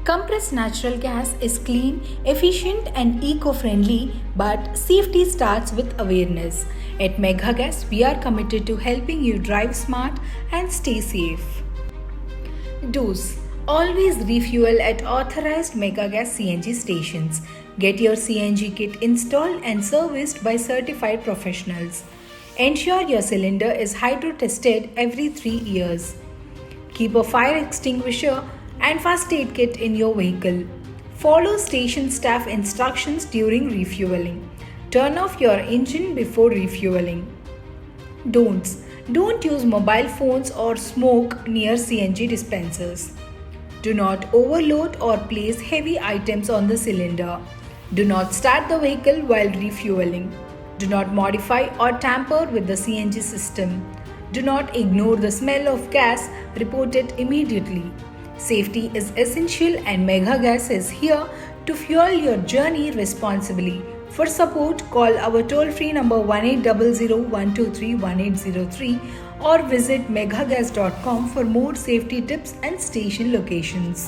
Compressed natural gas is clean, efficient, and eco-friendly, but safety starts with awareness. At Megha Gas, we are committed to helping you drive smart and stay safe. Do's: always refuel at authorized Megha Gas CNG stations. Get your CNG kit installed and serviced by certified professionals. Ensure your cylinder is hydro tested every 3 years. Keep a fire extinguisher and first aid kit in your vehicle. Follow station staff instructions during refueling. Turn off your engine before refueling. Don'ts: don't use mobile phones or smoke near CNG dispensers. Do not overload or place heavy items on the cylinder. Do not start the vehicle while refueling. Do not modify or tamper with the CNG system. Do not ignore the smell of gas. Report it immediately. Safety is essential and Megha Gas is here to fuel your journey responsibly. For support, call our toll-free number 1800-123-1803 or visit meghagas.com for more safety tips and station locations.